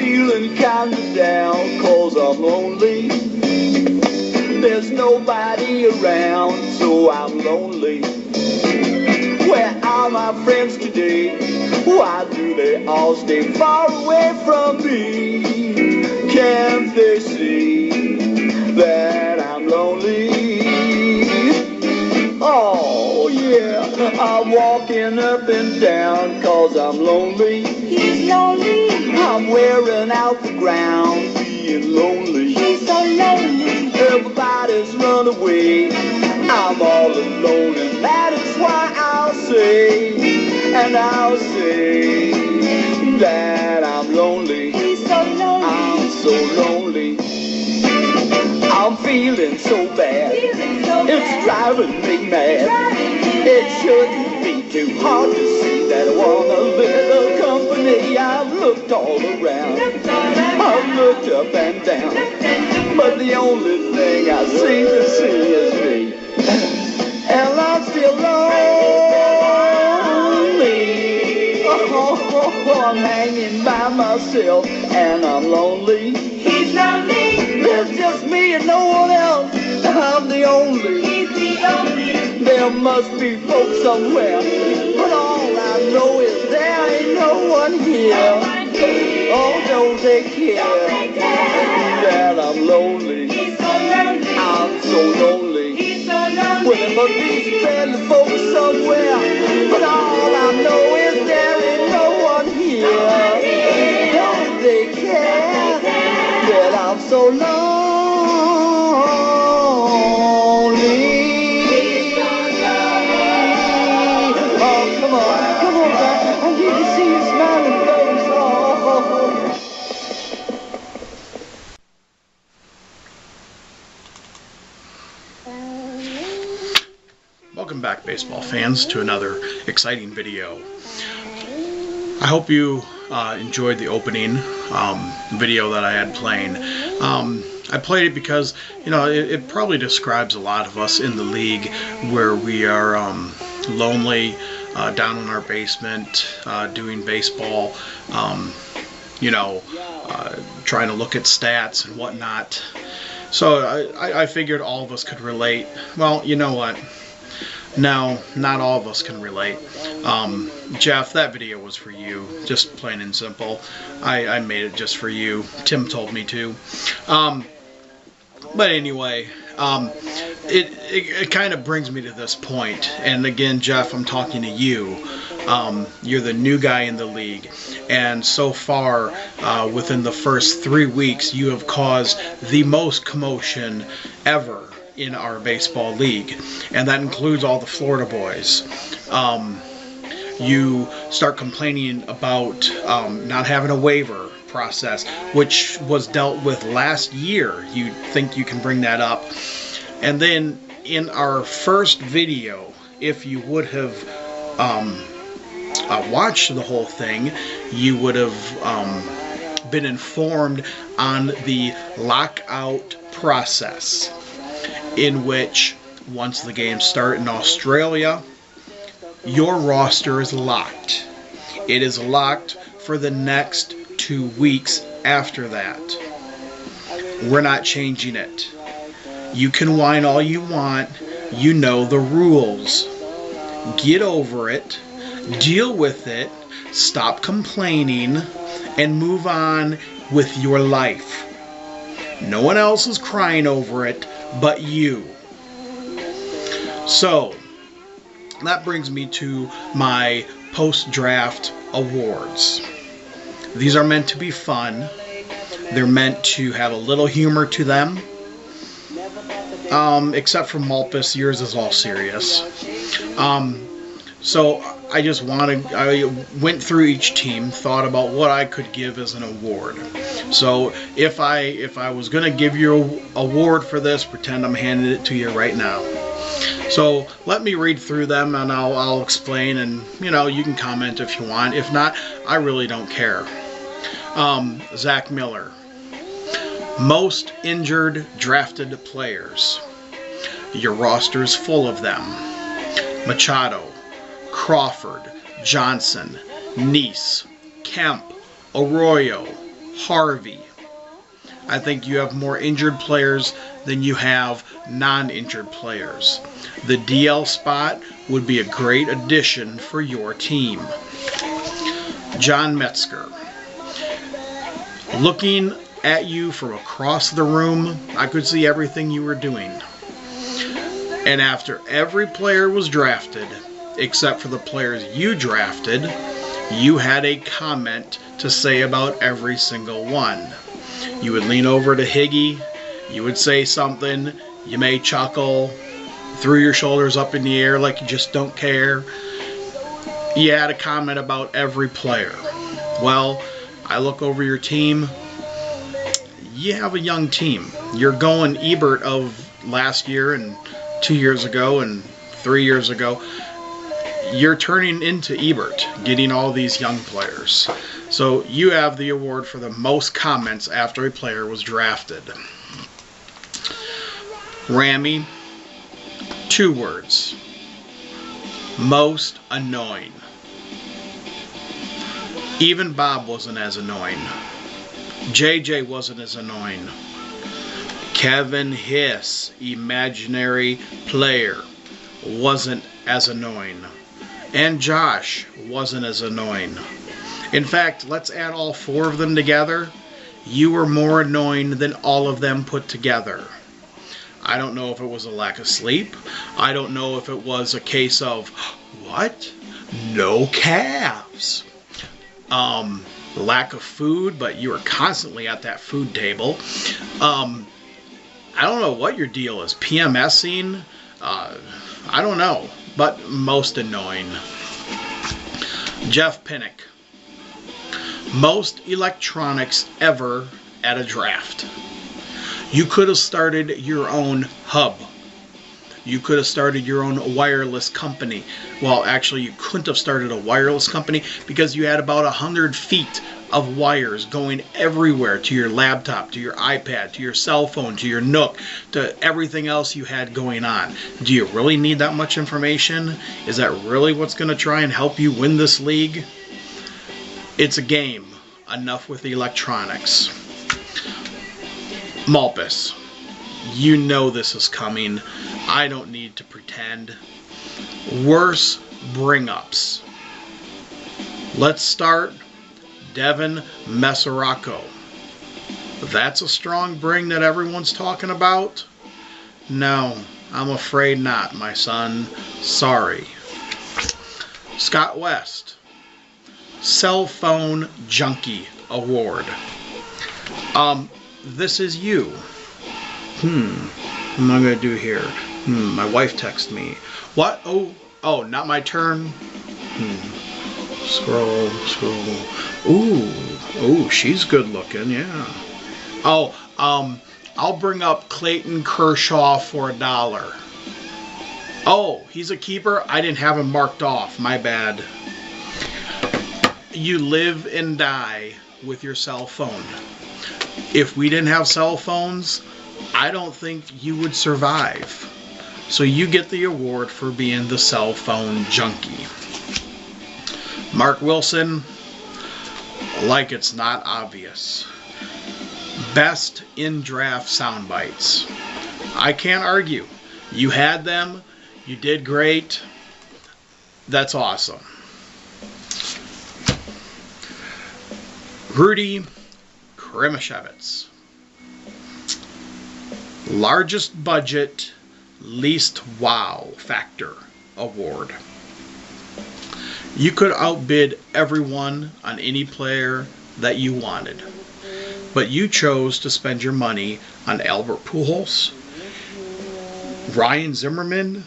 feeling kinda down, 'cause I'm lonely. There's nobody around, so I'm lonely. Where are my friends today? Why do they all stay far away from me? Can't they see that I'm lonely? Oh yeah, I'm walking up and down 'cause I'm lonely. He's lonely. I'm wearing out the ground, being lonely. He's so lonely. Everybody's run away. I'm all alone, and that is why I'll say that I'm lonely. He's so lonely. I'm so lonely. I'm feeling so bad. It's driving me mad. It shouldn't be too hard to see that I want a little company. I've looked all around. I've looked up and down. But the only thing I seem to see is me. And I'm still lonely. Oh, I'm hanging by myself and I'm lonely. He's lonely. There's just me and no one else. I'm the only. He's the only. There must be folks somewhere, but all I know is there ain't no one here. Oh, don't they care that I'm lonely? He's so lonely. I'm so lonely. He's so lonely. Well, there must be friendly folks somewhere, but all I know is there ain't no one here. Don't they care that I'm so lonely? Oh, come on, back. I need to see your smiling face. Oh. Welcome back, baseball fans, to another exciting video. I hope you enjoyed the opening video that I had playing. I played it because, you know, it probably describes a lot of us in the league where we are lonely, down in our basement, doing baseball, you know, trying to look at stats and whatnot. So I figured all of us could relate. Well, you know what? No, not all of us can relate. Jeff, that video was for you, just plain and simple. I made it just for you. Tim told me to. But anyway, it kind of brings me to this point. And again, Jeff, I'm talking to you. You're the new guy in the league. And so far, within the first 3 weeks, you have caused the most commotion ever in our baseball league, and that includes all the Florida boys. You start complaining about not having a waiver process, which was dealt with last year. You think you can bring that up. And then in our first video, if you would have watched the whole thing, you would have been informed on the lockout process, in which once the games start in Australia, your roster is locked. It is locked for the next 2 weeks after that. We're not changing it. You can whine all you want. You know the rules. Get over it. Deal with it. Stop complaining and move on with your life. No one else is crying over it but you. So that brings me to my post-draft awards. These are meant to be fun. They're meant to have a little humor to them. Except for Malpus, yours is all serious. So I went through each team, thought about what I could give as an award. So if I was going to give you an award for this, pretend I'm handing it to you right now. So let me read through them and I'll explain, and you know, you can comment if you want. If not, I really don't care. Zach Miller. Most injured drafted players. Your roster is full of them. Machado, Crawford, Johnson, Neese, Kemp, Arroyo, Harvey. I think you have more injured players than you have non-injured players. The DL spot would be a great addition for your team. John Metzger. Looking at you from across the room, I could see everything you were doing. And after every player was drafted, except for the players you drafted, you had a comment to say about every single one. You would lean over to Higgy, you would say something, you may chuckle, threw your shoulders up in the air like you just don't care. You had a comment about every player. Well, I look over your team, you have a young team. You're going Ebert of last year and 2 years ago and 3 years ago. You're turning into Ebert, getting all these young players. So you have the award for the most comments after a player was drafted. Rammy, 2 words. Most annoying. Even Bob wasn't as annoying. JJ wasn't as annoying. Kevin Hiss, imaginary player, wasn't as annoying. And Josh wasn't as annoying. In fact, let's add all 4 of them together. You were more annoying than all of them put together. I don't know if it was a lack of sleep. I don't know if it was a case of, what? No calves. Lack of food, but you were constantly at that food table. I don't know what your deal is. PMSing? I don't know. But most annoying. Jeff Pinnock. Most electronics ever at a draft. You could have started your own hub. You could have started your own wireless company. Well, actually, you couldn't have started a wireless company because you had about 100 feet of wires going everywhere, to your laptop, to your iPad, to your cell phone, to your Nook, to everything else you had going on. Do you really need that much information? Is that really what's going to try and help you win this league? It's a game. Enough with the electronics. Malpus. You know this is coming. I don't need to pretend. Worse bring-ups. Let's start Devin Mesoraco. That's a strong bring that everyone's talking about? No, I'm afraid not, my son. Sorry. Scott West. Cell Phone Junkie Award. This is you. What am I going to do here? My wife texted me. What? Oh, not my turn? Scroll. Ooh, she's good looking, yeah. Oh, I'll bring up Clayton Kershaw for $1. Oh, he's a keeper? I didn't have him marked off. My bad. You live and die with your cell phone. If we didn't have cell phones, I don't think you would survive. So you get the award for being the cell phone junkie. Mark Wilson, like it's not obvious. Best in draft sound bites. I can't argue. You had them. You did great. That's awesome. Rudy Krimashevitz. Largest budget, least wow factor award. You could outbid everyone on any player that you wanted, but you chose to spend your money on Albert Pujols, Ryan Zimmerman,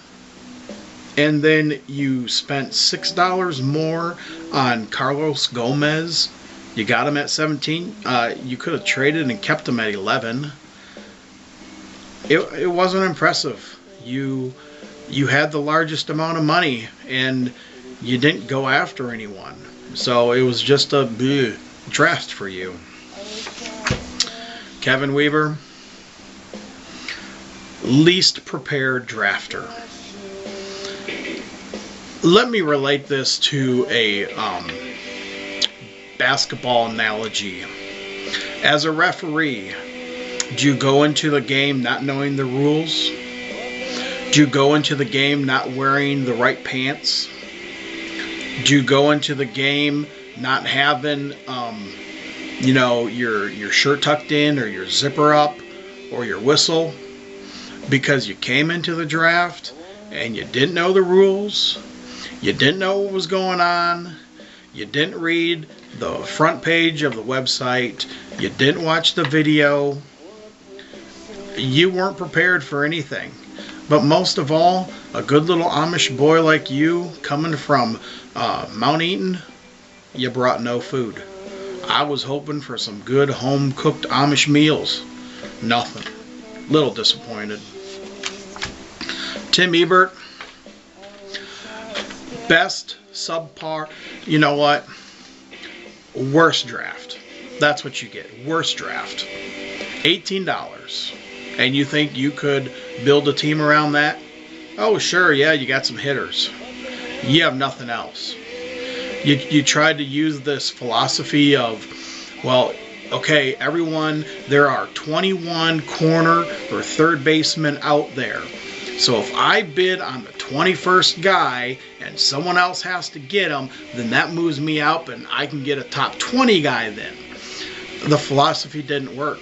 and then you spent $6 more on Carlos Gomez. You got him at 17. You could have traded and kept him at 11. It wasn't impressive. You had the largest amount of money and you didn't go after anyone. So it was just a bleh draft for you. Kevin Weaver, least prepared drafter. Let me relate this to a basketball analogy. As a referee, do you go into the game not knowing the rules? Do you go into the game not wearing the right pants? Do you go into the game not having, you know, your shirt tucked in or your zipper up or your whistle because you came into the draft and you didn't know the rules, you didn't know what was going on, you didn't read the front page of the website, you didn't watch the video, you weren't prepared for anything. But most of all, a good little Amish boy like you coming from Mount Eaton, you brought no food. I was hoping for some good home-cooked Amish meals. Nothing. Little disappointed. Tim Ebert, best subpar. You know what? Worst draft. That's what you get. Worst draft. $18. And you think you could build a team around that? Oh, sure, yeah, you got some hitters. You have nothing else. You tried to use this philosophy of, well, okay, everyone, there are 21 corner or third basemen out there. So if I bid on the 21st guy and someone else has to get him, then that moves me up and I can get a top 20 guy then. The philosophy didn't work.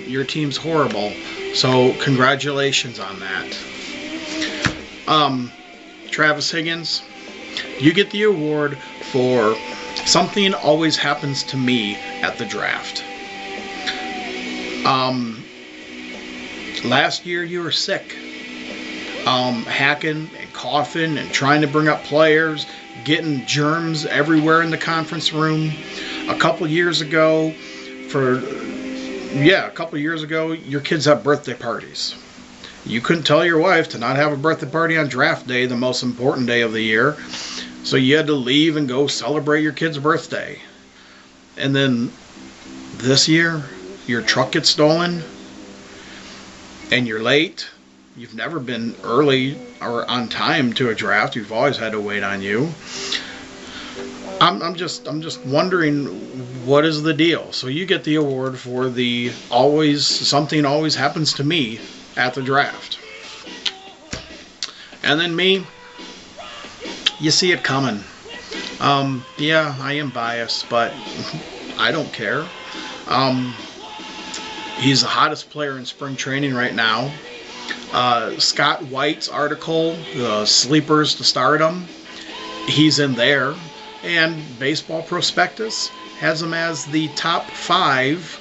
Your team's horrible, so congratulations on that. Travis Higgins, you get the award for something always happens to me at the draft. Last year you were sick, hacking and coughing and trying to bring up players, getting germs everywhere in the conference room. A couple years ago, your kids have birthday parties. You couldn't tell your wife to not have a birthday party on draft day, the most important day of the year. So you had to leave and go celebrate your kid's birthday. And then this year, your truck gets stolen and you're late. You've never been early or on time to a draft. You've always had to wait on you. I'm just wondering, what is the deal? So you get the award for the something always happens to me at the draft. And then me, you see it coming. Yeah, I am biased, but I don't care. He's the hottest player in spring training right now. Scott White's article, the Sleepers to Stardom, he's in there. And Baseball Prospectus has him as the top 5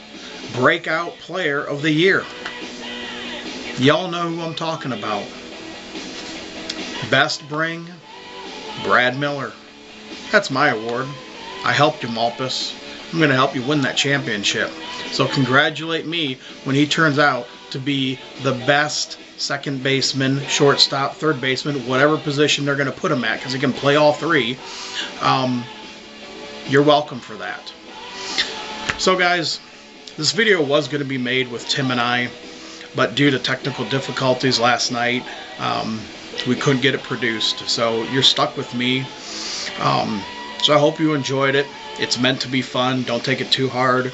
breakout player of the year. Y'all know who I'm talking about. Best Bring, Brad Miller. That's my award. I helped you, Malpus. I'm going to help you win that championship. So congratulate me when he turns out to be the best second baseman, shortstop, third baseman, whatever position they're going to put him at, because he can play all 3. You're welcome for that. So guys, this video was going to be made with Tim and I, but due to technical difficulties last night, we couldn't get it produced. So you're stuck with me. So I hope you enjoyed it. It's meant to be fun. Don't take it too hard.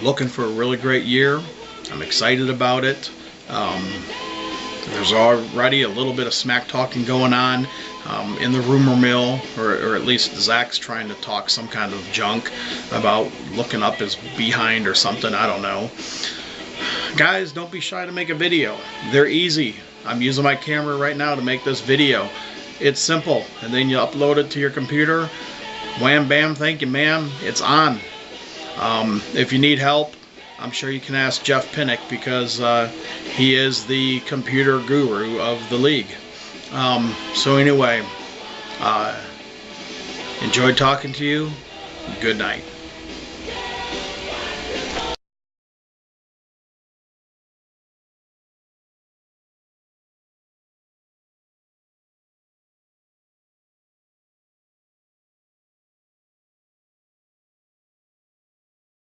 Looking for a really great year. I'm excited about it. There's already a little bit of smack talking going on in the rumor mill, or at least Zach's trying to talk some kind of junk about looking up his behind or something. I don't know. Guys, don't be shy to make a video. They're easy. I'm using my camera right now to make this video. It's simple, and then you upload it to your computer. Wham bam, thank you ma'am, it's on. If you need help, I'm sure you can ask Jeff Pinnock, because he is the computer guru of the league. So anyway, enjoyed talking to you. Good night.